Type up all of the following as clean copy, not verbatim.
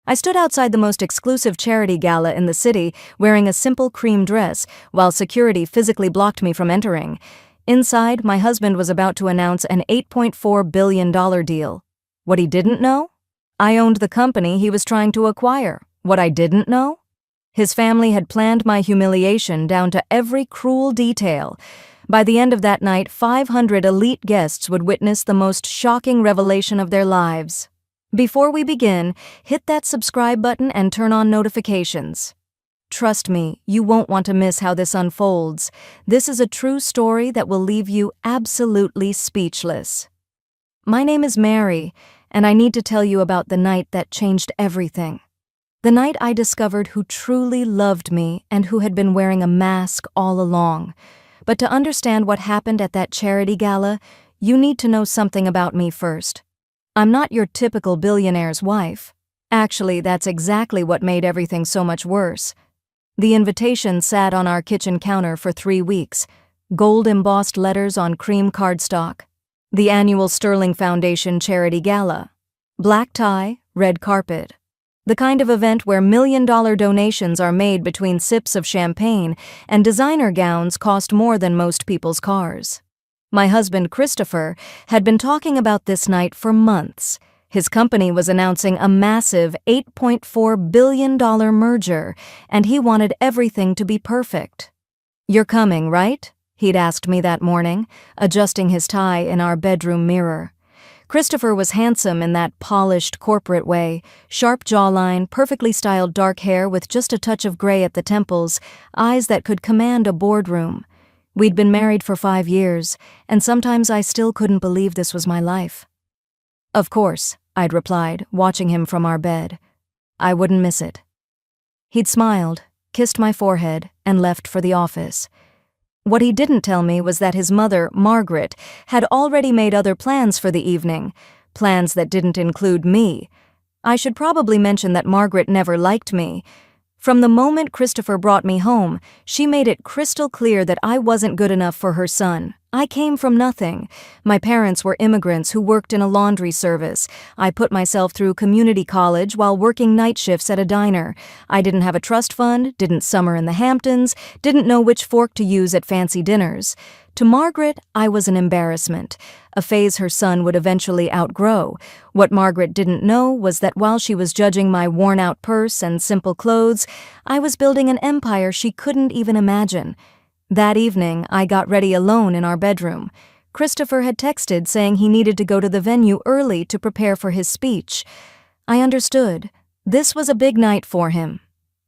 I stood outside the most exclusive charity gala in the city, wearing a simple cream dress, while security physically blocked me from entering. Inside, my husband was about to announce an $8.4 billion deal. What he didn't know? I owned the company he was trying to acquire. What I didn't know? His family had planned my humiliation down to every cruel detail. By the end of that night, 500 elite guests would witness the most shocking revelation of their lives. Before we begin, hit that subscribe button and turn on notifications. Trust me, you won't want to miss how this unfolds. This is a true story that will leave you absolutely speechless. My name is Mary, and I need to tell you about the night that changed everything. The night I discovered who truly loved me and who had been wearing a mask all along. But to understand what happened at that charity gala, you need to know something about me first. I'm not your typical billionaire's wife. Actually, that's exactly what made everything so much worse. The invitation sat on our kitchen counter for 3 weeks, gold-embossed letters on cream cardstock. The annual Sterling Foundation Charity Gala. Black tie, red carpet. The kind of event where million-dollar donations are made between sips of champagne and designer gowns cost more than most people's cars. My husband, Christopher, had been talking about this night for months. His company was announcing a massive $8.4 billion merger, and he wanted everything to be perfect. "You're coming, right?" he'd asked me that morning, adjusting his tie in our bedroom mirror. Christopher was handsome in that polished corporate way, sharp jawline, perfectly styled dark hair with just a touch of gray at the temples, eyes that could command a boardroom. We'd been married for 5 years, and sometimes I still couldn't believe this was my life. "Of course," I'd replied, watching him from our bed. "I wouldn't miss it." He'd smiled, kissed my forehead, and left for the office. What he didn't tell me was that his mother, Margaret, had already made other plans for the evening, plans that didn't include me. I should probably mention that Margaret never liked me. From the moment Christopher brought me home, she made it crystal clear that I wasn't good enough for her son. I came from nothing. My parents were immigrants who worked in a laundry service. I put myself through community college while working night shifts at a diner. I didn't have a trust fund, didn't summer in the Hamptons, didn't know which fork to use at fancy dinners. To Margaret, I was an embarrassment, a phase her son would eventually outgrow. What Margaret didn't know was that while she was judging my worn-out purse and simple clothes, I was building an empire she couldn't even imagine. That evening, I got ready alone in our bedroom. Christopher had texted saying he needed to go to the venue early to prepare for his speech. I understood. This was a big night for him.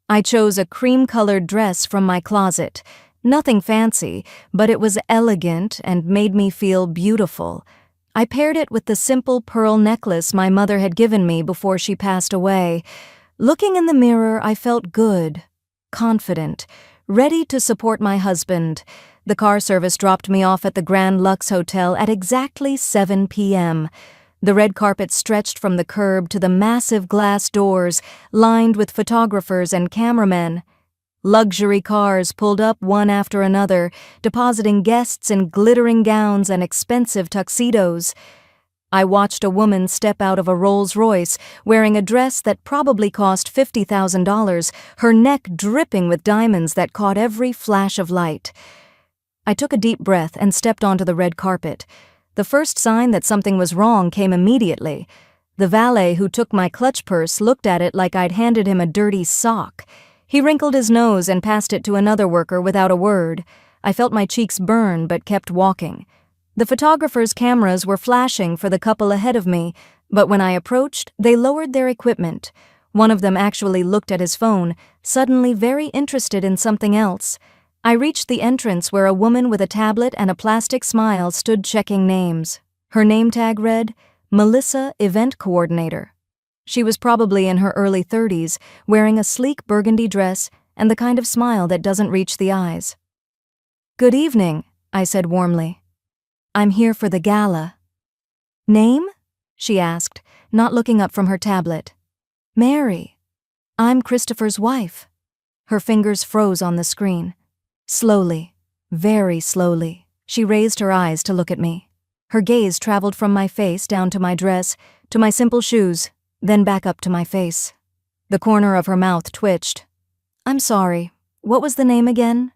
I chose a cream-colored dress from my closet. Nothing fancy, but it was elegant and made me feel beautiful. I paired it with the simple pearl necklace my mother had given me before she passed away. Looking in the mirror, I felt good, confident, ready to support my husband. The car service dropped me off at the Grand Lux Hotel at exactly 7 p.m. The red carpet stretched from the curb to the massive glass doors, lined with photographers and cameramen. Luxury cars pulled up one after another, depositing guests in glittering gowns and expensive tuxedos. I watched a woman step out of a Rolls-Royce, wearing a dress that probably cost $50,000, her neck dripping with diamonds that caught every flash of light. I took a deep breath and stepped onto the red carpet. The first sign that something was wrong came immediately. The valet who took my clutch purse looked at it like I'd handed him a dirty sock. He wrinkled his nose and passed it to another worker without a word. I felt my cheeks burn but kept walking. The photographers' cameras were flashing for the couple ahead of me, but when I approached, they lowered their equipment. One of them actually looked at his phone, suddenly very interested in something else. I reached the entrance where a woman with a tablet and a plastic smile stood checking names. Her name tag read, Melissa, Event Coordinator. She was probably in her early 30s, wearing a sleek burgundy dress and the kind of smile that doesn't reach the eyes. "Good evening," I said warmly. "I'm here for the gala." "Name?" she asked, not looking up from her tablet. "Mary. I'm Christopher's wife." Her fingers froze on the screen. Slowly, very slowly, she raised her eyes to look at me. Her gaze traveled from my face down to my dress, to my simple shoes, then back up to my face. The corner of her mouth twitched. I'm sorry. What was the name again?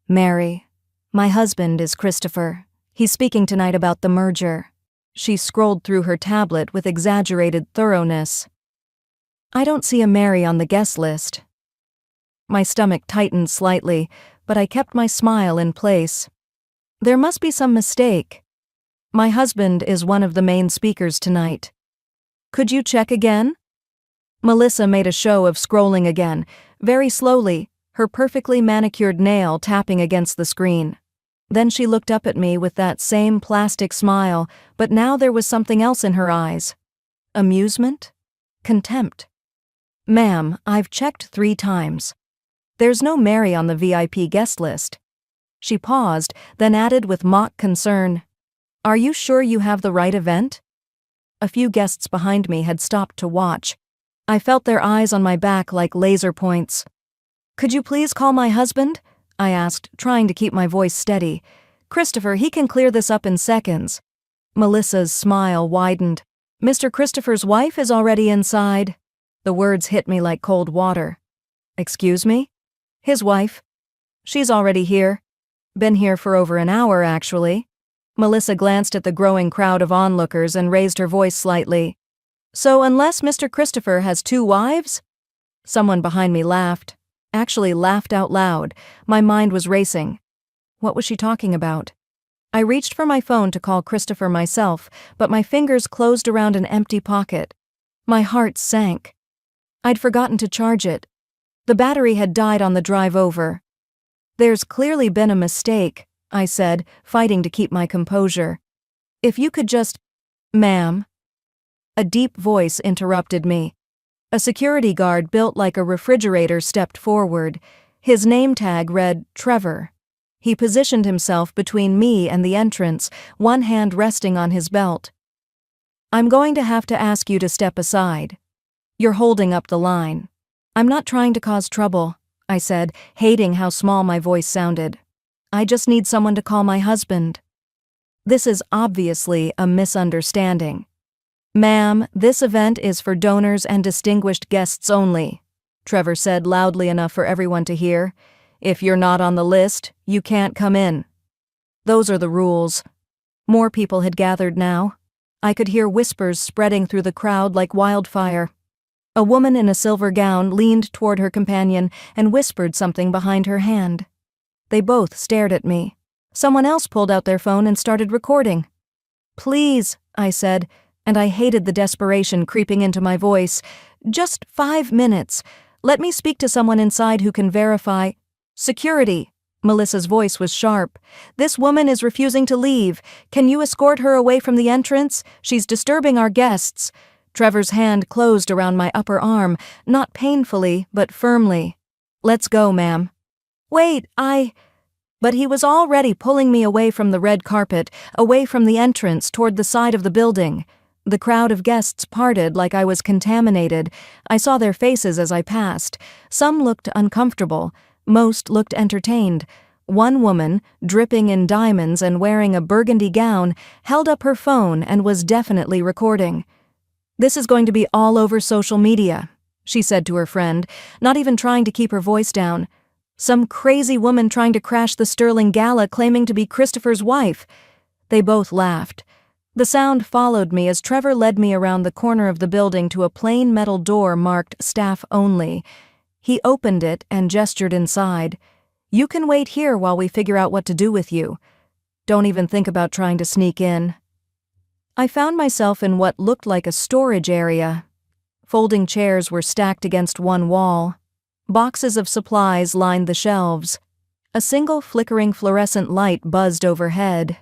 Mary. My husband is Christopher. He's speaking tonight about the merger. She scrolled through her tablet with exaggerated thoroughness. I don't see a Mary on the guest list. My stomach tightened slightly, but I kept my smile in place. There must be some mistake. My husband is one of the main speakers tonight. Could you check again? Melissa made a show of scrolling again, very slowly, her perfectly manicured nail tapping against the screen. Then she looked up at me with that same plastic smile, but now there was something else in her eyes. Amusement? Contempt. Ma'am, I've checked 3 times. There's no Mary on the VIP guest list. She paused, then added with mock concern, Are you sure you have the right event? A few guests behind me had stopped to watch. I felt their eyes on my back like laser points. Could you please call my husband? I asked, trying to keep my voice steady. Christopher, he can clear this up in seconds. Melissa's smile widened. Mr. Christopher's wife is already inside. The words hit me like cold water. Excuse me? His wife. She's already here. Been here for over an hour, actually. Melissa glanced at the growing crowd of onlookers and raised her voice slightly. So unless Mr. Christopher has 2 wives? Someone behind me laughed. Actually laughed out loud. My mind was racing. What was she talking about? I reached for my phone to call Christopher myself, but my fingers closed around an empty pocket. My heart sank. I'd forgotten to charge it. The battery had died on the drive over. There's clearly been a mistake, I said, fighting to keep my composure. If you could just... Ma'am. A deep voice interrupted me. A security guard built like a refrigerator stepped forward. His name tag read Trevor. He positioned himself between me and the entrance, one hand resting on his belt. I'm going to have to ask you to step aside. You're holding up the line. I'm not trying to cause trouble, I said, hating how small my voice sounded. I just need someone to call my husband. This is obviously a misunderstanding. Ma'am, this event is for donors and distinguished guests only, Trevor said loudly enough for everyone to hear. If you're not on the list, you can't come in. Those are the rules. More people had gathered now. I could hear whispers spreading through the crowd like wildfire. A woman in a silver gown leaned toward her companion and whispered something behind her hand. They both stared at me. Someone else pulled out their phone and started recording. Please, I said, and I hated the desperation creeping into my voice. Just 5 minutes. Let me speak to someone inside who can verify. Security. Melissa's voice was sharp. This woman is refusing to leave. Can you escort her away from the entrance? She's disturbing our guests. Trevor's hand closed around my upper arm, not painfully, but firmly. Let's go, ma'am. Wait, But he was already pulling me away from the red carpet, away from the entrance toward the side of the building. The crowd of guests parted like I was contaminated. I saw their faces as I passed. Some looked uncomfortable. Most looked entertained. One woman, dripping in diamonds and wearing a burgundy gown, held up her phone and was definitely recording. This is going to be all over social media, she said to her friend, not even trying to keep her voice down. Some crazy woman trying to crash the Sterling Gala claiming to be Christopher's wife. They both laughed. The sound followed me as Trevor led me around the corner of the building to a plain metal door marked Staff Only. He opened it and gestured inside. You can wait here while we figure out what to do with you. Don't even think about trying to sneak in. I found myself in what looked like a storage area. Folding chairs were stacked against one wall. Boxes of supplies lined the shelves. A single flickering fluorescent light buzzed overhead.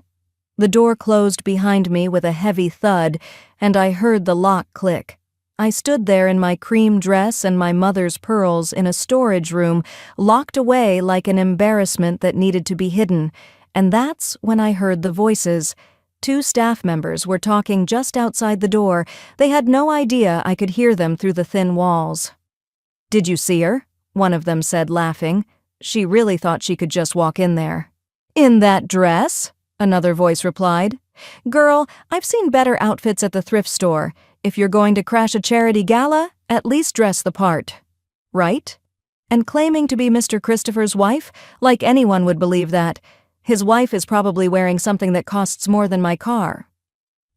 The door closed behind me with a heavy thud, and I heard the lock click. I stood there in my cream dress and my mother's pearls in a storage room, locked away like an embarrassment that needed to be hidden, and that's when I heard the voices. 2 staff members were talking just outside the door. They had no idea I could hear them through the thin walls. Did you see her? One of them said, laughing. She really thought she could just walk in there. In that dress? Another voice replied. Girl, I've seen better outfits at the thrift store. If you're going to crash a charity gala, At least dress the part, right? And claiming to be Mr. Christopher's wife, like anyone would believe that. His wife is probably wearing something that costs more than my car.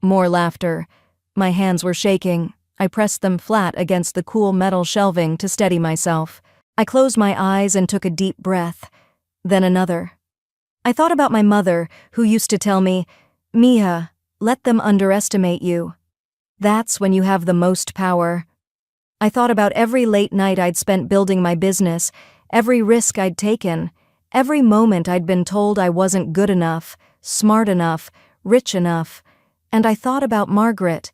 More laughter. My hands were shaking. I pressed them flat against the cool metal shelving to steady myself. I closed my eyes and took a deep breath. Then another. I thought about my mother, who used to tell me, "Mija, let them underestimate you. That's when you have the most power." I thought about every late night I'd spent building my business, every risk I'd taken, every moment I'd been told I wasn't good enough, smart enough, rich enough, and I thought about Margaret.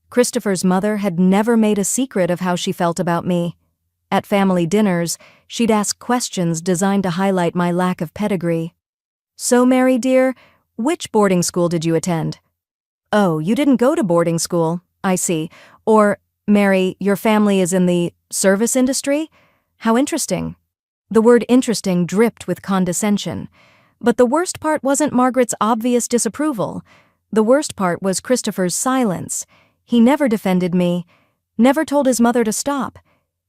Christopher's mother had never made a secret of how she felt about me. At family dinners, she'd ask questions designed to highlight my lack of pedigree. "So, Mary dear, which boarding school did you attend?" "Oh, you didn't go to boarding school, I see." Or, "Mary, your family is in the service industry? How interesting." The word interesting dripped with condescension. But the worst part wasn't Margaret's obvious disapproval. The worst part was Christopher's silence. He never defended me, never told his mother to stop.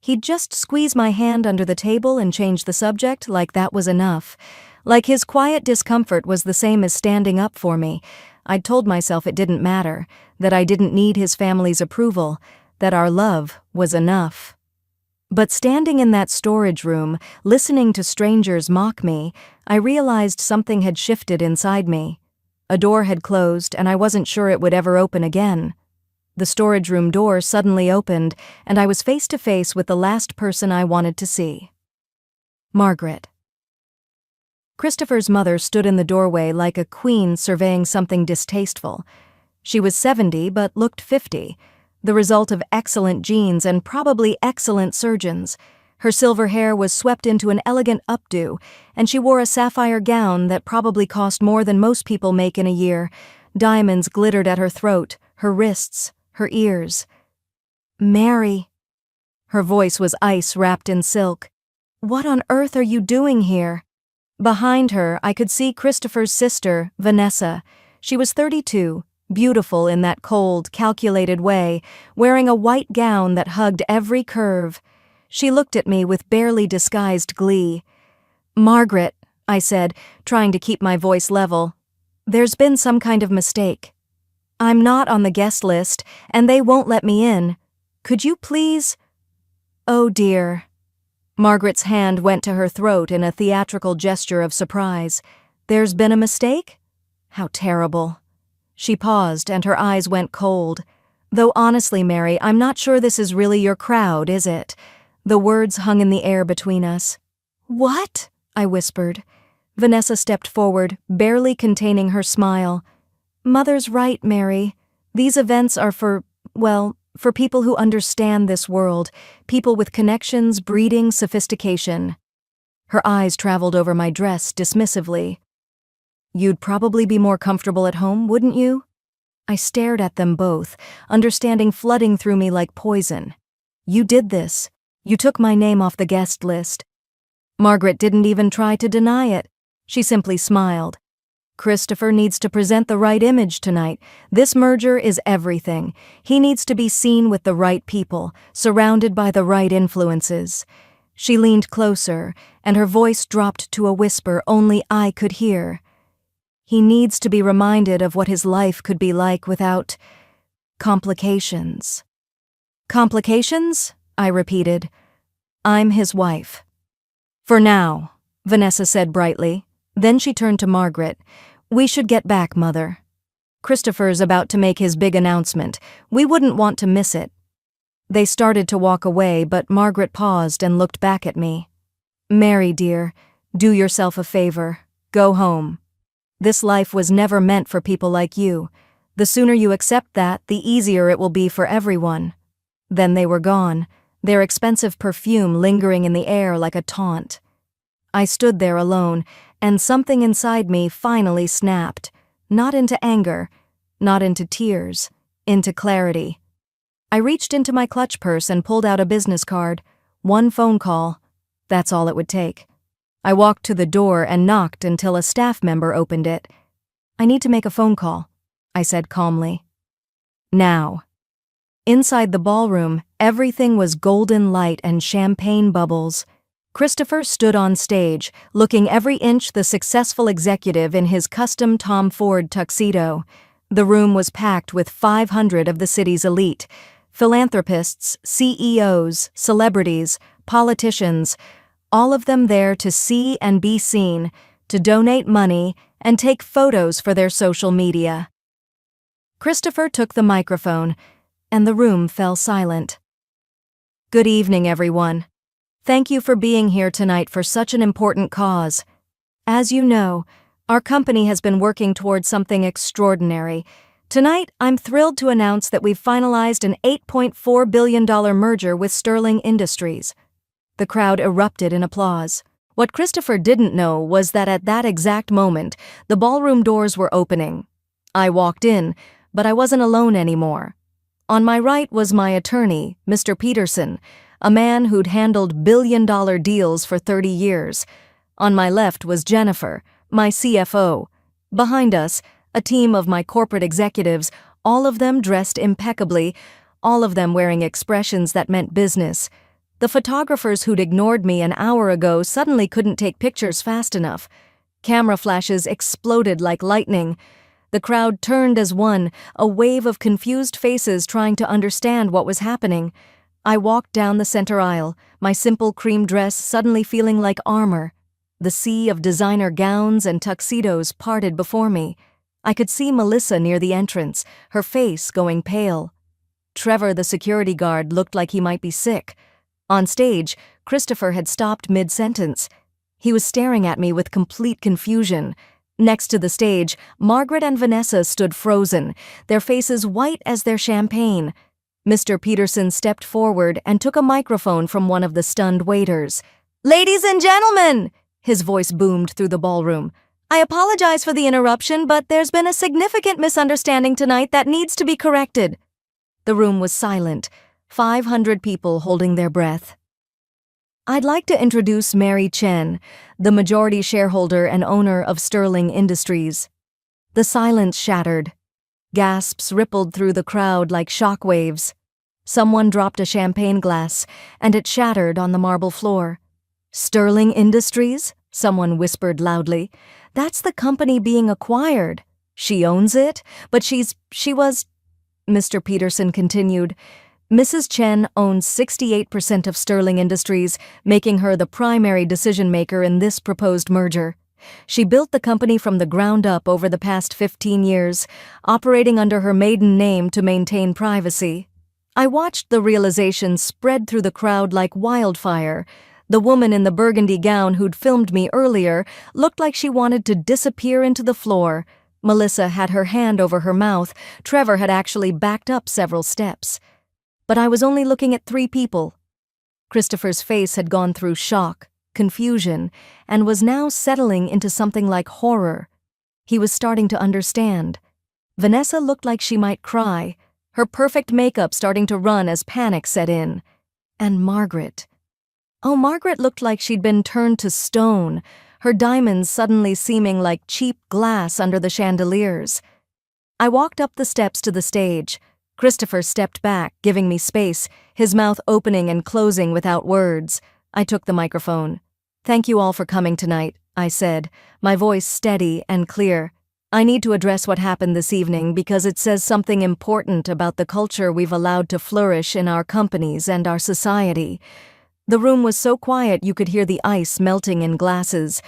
He'd just squeeze my hand under the table and change the subject like that was enough. Like his quiet discomfort was the same as standing up for me. I'd told myself it didn't matter, that I didn't need his family's approval, that our love was enough. But standing in that storage room, listening to strangers mock me, I realized something had shifted inside me. A door had closed, and I wasn't sure it would ever open again. The storage room door suddenly opened, and I was face to face with the last person I wanted to see. Margaret. Christopher's mother stood in the doorway like a queen surveying something distasteful. She was 70 but looked 50, the result of excellent genes and probably excellent surgeons. Her silver hair was swept into an elegant updo, and she wore a sapphire gown that probably cost more than most people make in a year. Diamonds glittered at her throat, her wrists, her ears. "Mary." Her voice was ice wrapped in silk. "What on earth are you doing here?" Behind her, I could see Christopher's sister, Vanessa. She was 32, beautiful in that cold, calculated way, wearing a white gown that hugged every curve. She looked at me with barely disguised glee. "Margaret," I said, trying to keep my voice level, "there's been some kind of mistake. I'm not on the guest list, and they won't let me in. Could you please—" "Oh dear." Margaret's hand went to her throat in a theatrical gesture of surprise. "There's been a mistake? How terrible." She paused, and her eyes went cold. "Though honestly, Mary, I'm not sure this is really your crowd, is it?" The words hung in the air between us. "What?" I whispered. Vanessa stepped forward, barely containing her smile. "Mother's right, Mary. These events are for people who understand this world, people with connections breeding sophistication." Her eyes traveled over my dress dismissively. "You'd probably be more comfortable at home, wouldn't you?" I stared at them both, understanding flooding through me like poison. "You did this. You took my name off the guest list." Margaret didn't even try to deny it. She simply smiled. "Christopher needs to present the right image tonight. This merger is everything. He needs to be seen with the right people, surrounded by the right influences." She leaned closer, and her voice dropped to a whisper only I could hear. "He needs to be reminded of what his life could be like without complications." "Complications?" I repeated. "I'm his wife." "For now," Vanessa said brightly. Then she turned to Margaret. "We should get back, Mother. Christopher's about to make his big announcement. We wouldn't want to miss it." They started to walk away, but Margaret paused and looked back at me. "Mary, dear, do yourself a favor. Go home. This life was never meant for people like you. The sooner you accept that, the easier it will be for everyone." Then they were gone, their expensive perfume lingering in the air like a taunt. I stood there alone, and something inside me finally snapped, not into anger, not into tears, into clarity. I reached into my clutch purse and pulled out a business card. One phone call. That's all it would take. I walked to the door and knocked until a staff member opened it. "I need to make a phone call," I said calmly. "Now." Inside the ballroom, everything was golden light and champagne bubbles. Christopher stood on stage, looking every inch the successful executive in his custom Tom Ford tuxedo. The room was packed with 500 of the city's elite. Philanthropists, CEOs, celebrities, politicians, all of them there to see and be seen, to donate money and take photos for their social media. Christopher took the microphone, and the room fell silent. Good evening, everyone. Thank you for being here tonight for such an important cause. As you know, our company has been working towards something extraordinary. Tonight, I'm thrilled to announce that we've finalized an $8.4 billion merger with Sterling Industries. The crowd erupted in applause. What Christopher didn't know was that at that exact moment, the ballroom doors were opening. I walked in, but I wasn't alone anymore. On my right was my attorney, Mr. Peterson, a man who'd handled billion-dollar deals for 30 years. On my left was Jennifer, my CFO. Behind us, a team of my corporate executives, all of them dressed impeccably, all of them wearing expressions that meant business. The photographers who'd ignored me an hour ago suddenly couldn't take pictures fast enough. Camera flashes exploded like lightning. The crowd turned as one, a wave of confused faces trying to understand what was happening. I walked down the center aisle, my simple cream dress suddenly feeling like armor. The sea of designer gowns and tuxedos parted before me. I could see Melissa near the entrance, her face going pale. Trevor, the security guard, looked like he might be sick. On stage, Christopher had stopped mid-sentence. He was staring at me with complete confusion. Next to the stage, Margaret and Vanessa stood frozen, their faces white as their champagne. Mr. Peterson stepped forward and took a microphone from one of the stunned waiters. "Ladies and gentlemen!" His voice boomed through the ballroom. "I apologize for the interruption, but there's been a significant misunderstanding tonight that needs to be corrected." The room was silent, 500 people holding their breath. I'd like to introduce Mary Chen, the majority shareholder and owner of Sterling Industries. The silence shattered. Gasps rippled through the crowd like shockwaves. Someone dropped a champagne glass, and it shattered on the marble floor. "Sterling Industries?" someone whispered loudly. "That's the company being acquired. She owns it, but she was..." Mr. Peterson continued. "Mrs. Chen owns 68% of Sterling Industries, making her the primary decision-maker in this proposed merger. She built the company from the ground up over the past 15 years, operating under her maiden name to maintain privacy." I watched the realization spread through the crowd like wildfire. The woman in the burgundy gown who'd filmed me earlier looked like she wanted to disappear into the floor. Melissa had her hand over her mouth. Trevor had actually backed up several steps. But I was only looking at 3 people. Christopher's face had gone through shock, confusion, and was now settling into something like horror. He was starting to understand. Vanessa looked like she might cry, her perfect makeup starting to run as panic set in. And Margaret. Oh, Margaret looked like she'd been turned to stone, her diamonds suddenly seeming like cheap glass under the chandeliers. I walked up the steps to the stage. Christopher stepped back, giving me space, his mouth opening and closing without words. I took the microphone. "Thank you all for coming tonight," I said, my voice steady and clear. "I need to address what happened this evening because it says something important about the culture we've allowed to flourish in our companies and our society." The room was so quiet you could hear the ice melting in glasses.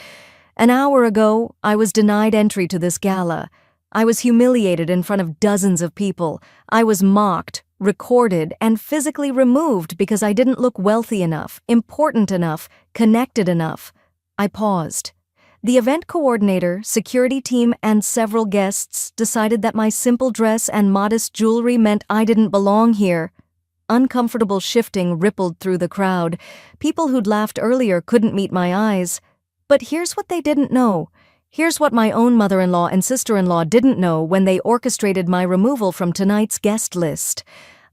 An hour ago, I was denied entry to this gala. I was humiliated in front of dozens of people. I was mocked, recorded, and physically removed because I didn't look wealthy enough, important enough, connected enough. I paused. The event coordinator, security team, and several guests decided that my simple dress and modest jewelry meant I didn't belong here. Uncomfortable shifting rippled through the crowd. People who'd laughed earlier couldn't meet my eyes. But here's what they didn't know. Here's what my own mother-in-law and sister-in-law didn't know when they orchestrated my removal from tonight's guest list.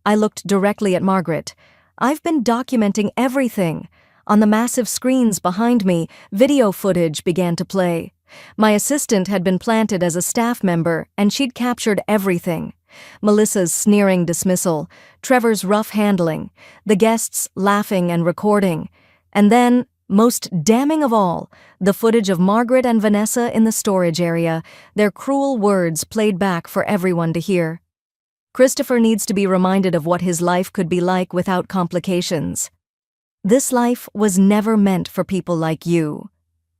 I looked directly at Margaret. "I've been documenting everything." On the massive screens behind me, video footage began to play. My assistant had been planted as a staff member, and she'd captured everything. Melissa's sneering dismissal, Trevor's rough handling, the guests laughing and recording, and then, most damning of all, the footage of Margaret and Vanessa in the storage area, their cruel words played back for everyone to hear. Christopher needs to be reminded of what his life could be like without complications. This life was never meant for people like you.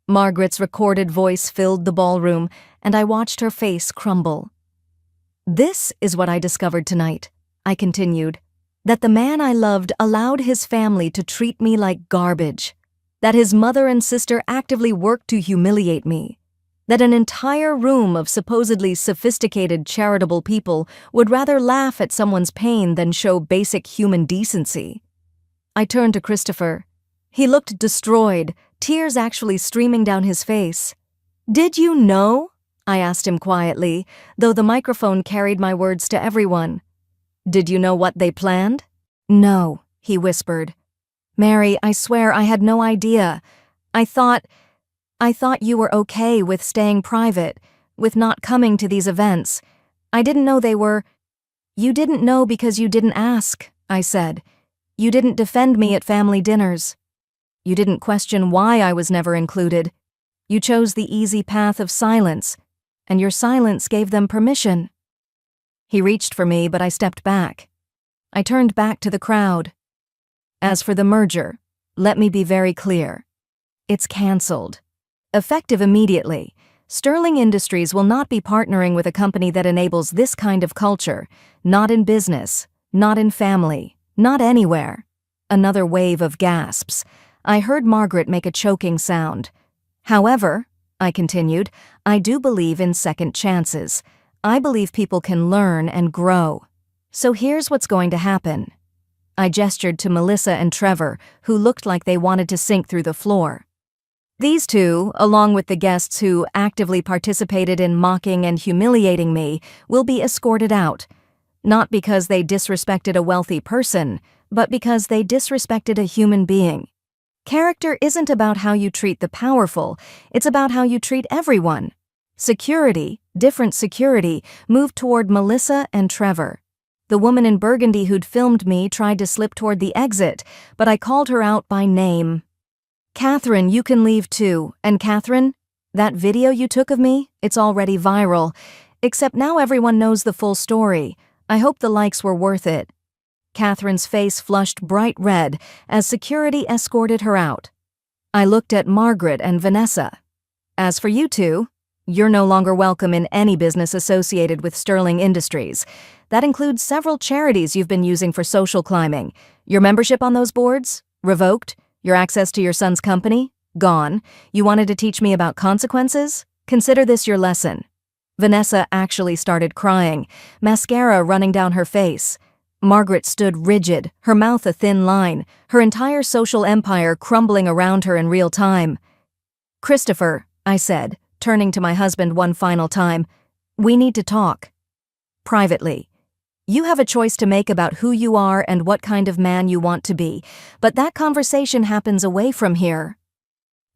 Margaret's recorded voice filled the ballroom, and I watched her face crumble. This is what I discovered tonight, I continued, that the man I loved allowed his family to treat me like garbage, that his mother and sister actively worked to humiliate me, that an entire room of supposedly sophisticated charitable people would rather laugh at someone's pain than show basic human decency. I turned to Christopher. He looked destroyed, tears actually streaming down his face. "Did you know?" I asked him quietly, though the microphone carried my words to everyone. "Did you know what they planned?" "No," he whispered. "Mary, I swear I had no idea. I thought you were okay with staying private, with not coming to these events. I didn't know they were—" "You didn't know because you didn't ask," I said. "You didn't defend me at family dinners. You didn't question why I was never included. You chose the easy path of silence, and your silence gave them permission." He reached for me, but I stepped back. I turned back to the crowd. "As for the merger, let me be very clear. It's cancelled. Effective immediately, Sterling Industries will not be partnering with a company that enables this kind of culture, not in business, not in family, not anywhere." Another wave of gasps. I heard Margaret make a choking sound. "However," I continued, "I do believe in second chances. I believe people can learn and grow. So here's what's going to happen." I gestured to Melissa and Trevor, who looked like they wanted to sink through the floor. These two, along with the guests who actively participated in mocking and humiliating me, will be escorted out. Not because they disrespected a wealthy person, but because they disrespected a human being. Character isn't about how you treat the powerful, it's about how you treat everyone. Security, different security, moved toward Melissa and Trevor. The woman in burgundy who'd filmed me tried to slip toward the exit, but I called her out by name. "Catherine, you can leave too. And Catherine, that video you took of me, it's already viral. Except now everyone knows the full story. I hope the likes were worth it." Catherine's face flushed bright red as security escorted her out. I looked at Margaret and Vanessa. "As for you two, you're no longer welcome in any business associated with Sterling Industries. That includes several charities you've been using for social climbing. Your membership on those boards? Revoked. Your access to your son's company? Gone. You wanted to teach me about consequences? Consider this your lesson." Vanessa actually started crying, mascara running down her face. Margaret stood rigid, her mouth a thin line, her entire social empire crumbling around her in real time. "Christopher," I said, turning to my husband one final time, "we need to talk. Privately. You have a choice to make about who you are and what kind of man you want to be, but that conversation happens away from here."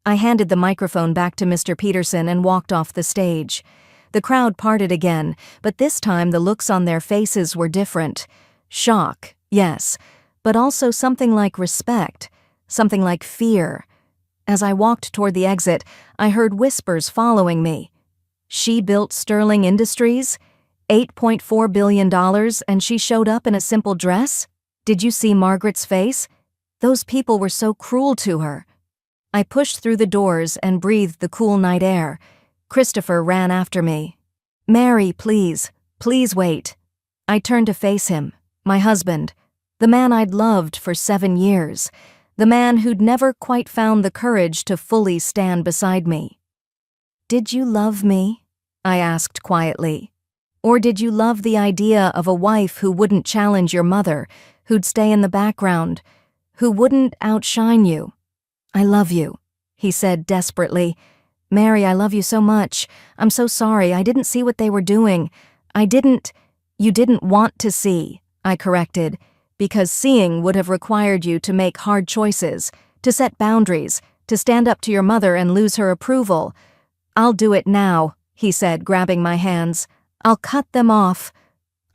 I handed the microphone back to Mr. Peterson and walked off the stage. The crowd parted again, but this time the looks on their faces were different. Shock, yes, but also something like respect, something like fear. As I walked toward the exit, I heard whispers following me. She built Sterling Industries? $8.4 billion, and she showed up in a simple dress? Did you see Margaret's face? Those people were so cruel to her. I pushed through the doors and breathed the cool night air. Christopher ran after me. "Mary, please, please wait." I turned to face him, my husband, the man I'd loved for 7 years, the man who'd never quite found the courage to fully stand beside me. "Did you love me?" I asked quietly. "Or did you love the idea of a wife who wouldn't challenge your mother, who'd stay in the background, who wouldn't outshine you?" "I love you," he said desperately. "Mary, I love you so much. I'm so sorry. I didn't see what they were doing. You didn't want to see," I corrected, "because seeing would have required you to make hard choices, to set boundaries, to stand up to your mother and lose her approval." "I'll do it now," he said, grabbing my hands. "I'll cut them off.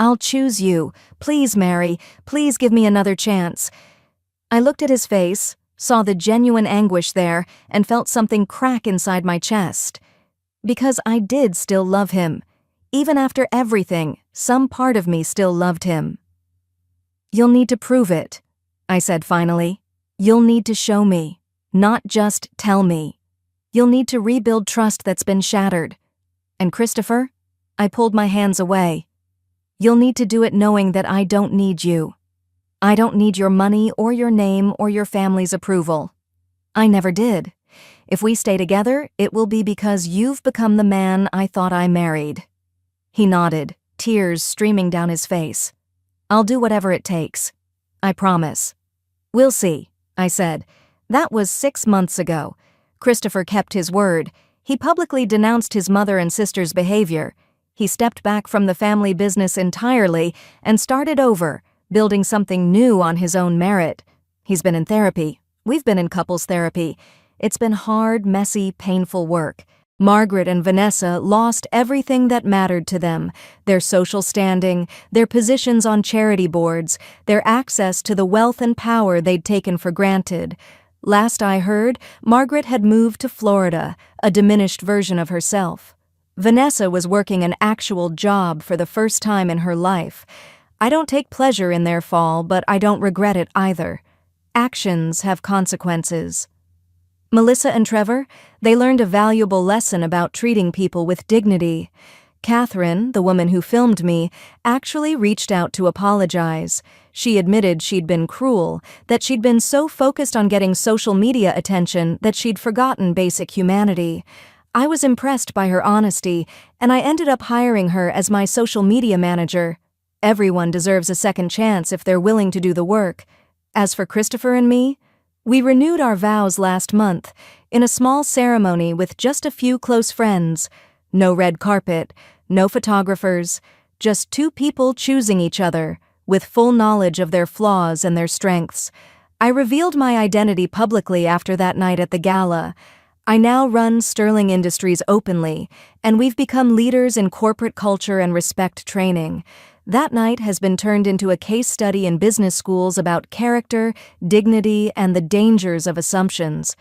I'll choose you. Please, Mary. Please give me another chance." I looked at his face, saw the genuine anguish there, and felt something crack inside my chest. Because I did still love him. Even after everything, some part of me still loved him. "You'll need to prove it," I said finally. "You'll need to show me, not just tell me. You'll need to rebuild trust that's been shattered. And Christopher," I pulled my hands away, "you'll need to do it knowing that I don't need you. I don't need your money or your name or your family's approval. I never did. If we stay together, it will be because you've become the man I thought I married." He nodded, tears streaming down his face. "I'll do whatever it takes. I promise." "We'll see," I said. That was 6 months ago. Christopher kept his word. He publicly denounced his mother and sister's behavior. He stepped back from the family business entirely and started over, building something new on his own merit. He's been in therapy. We've been in couples therapy. It's been hard, messy, painful work. Margaret and Vanessa lost everything that mattered to them: their social standing, their positions on charity boards, their access to the wealth and power they'd taken for granted. Last I heard, Margaret had moved to Florida, a diminished version of herself. Vanessa was working an actual job for the first time in her life. I don't take pleasure in their fall, but I don't regret it either. Actions have consequences. Melissa and Trevor, they learned a valuable lesson about treating people with dignity. Catherine, the woman who filmed me, actually reached out to apologize. She admitted she'd been cruel, that she'd been so focused on getting social media attention that she'd forgotten basic humanity. I was impressed by her honesty, and I ended up hiring her as my social media manager. Everyone deserves a second chance if they're willing to do the work. As for Christopher and me, we renewed our vows last month, in a small ceremony with just a few close friends. No red carpet, no photographers, just two people choosing each other, with full knowledge of their flaws and their strengths. I revealed my identity publicly after that night at the gala. I now run Sterling Industries openly, and we've become leaders in corporate culture and respect training. That night has been turned into a case study in business schools about character, dignity, and the dangers of assumptions.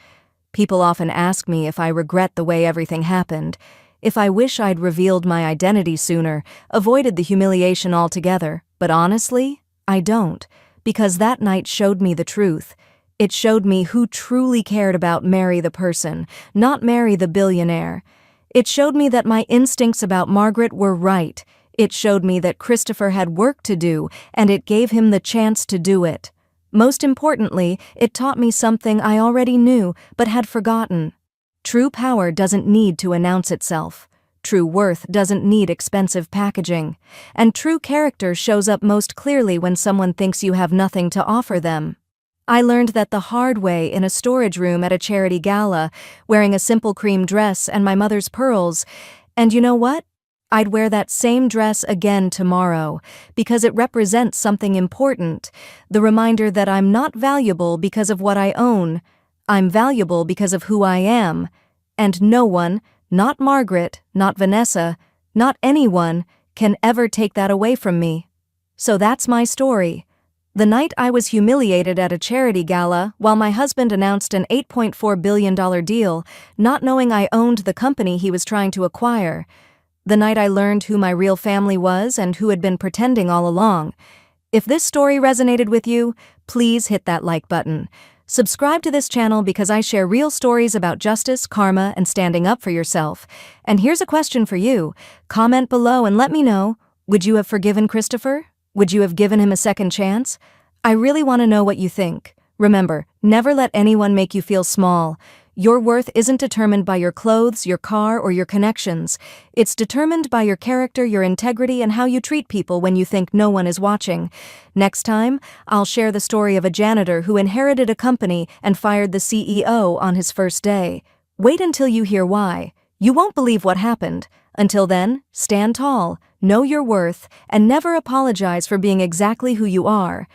People often ask me if I regret the way everything happened, if I wish I'd revealed my identity sooner, avoided the humiliation altogether, but honestly, I don't, because that night showed me the truth. It showed me who truly cared about Mary the person, not Mary the billionaire. It showed me that my instincts about Margaret were right. It showed me that Christopher had work to do, and it gave him the chance to do it. Most importantly, it taught me something I already knew but had forgotten. True power doesn't need to announce itself. True worth doesn't need expensive packaging. And true character shows up most clearly when someone thinks you have nothing to offer them. I learned that the hard way in a storage room at a charity gala, wearing a simple cream dress and my mother's pearls. And you know what? I'd wear that same dress again tomorrow, because it represents something important, the reminder that I'm not valuable because of what I own. I'm valuable because of who I am. And no one, not Margaret, not Vanessa, not anyone, can ever take that away from me. So that's my story. The night I was humiliated at a charity gala while my husband announced an $8.4 billion deal, not knowing I owned the company he was trying to acquire. The night I learned who my real family was and who had been pretending all along. If this story resonated with you, please hit that like button. Subscribe to this channel because I share real stories about justice, karma, and standing up for yourself. And here's a question for you. Comment below and let me know, would you have forgiven Christopher? Would you have given him a second chance? I really want to know what you think. Remember, never let anyone make you feel small. Your worth isn't determined by your clothes, your car, or your connections. It's determined by your character, your integrity, and how you treat people when you think no one is watching. Next time, I'll share the story of a janitor who inherited a company and fired the CEO on his first day. Wait until you hear why. You won't believe what happened. Until then, stand tall, know your worth, and never apologize for being exactly who you are.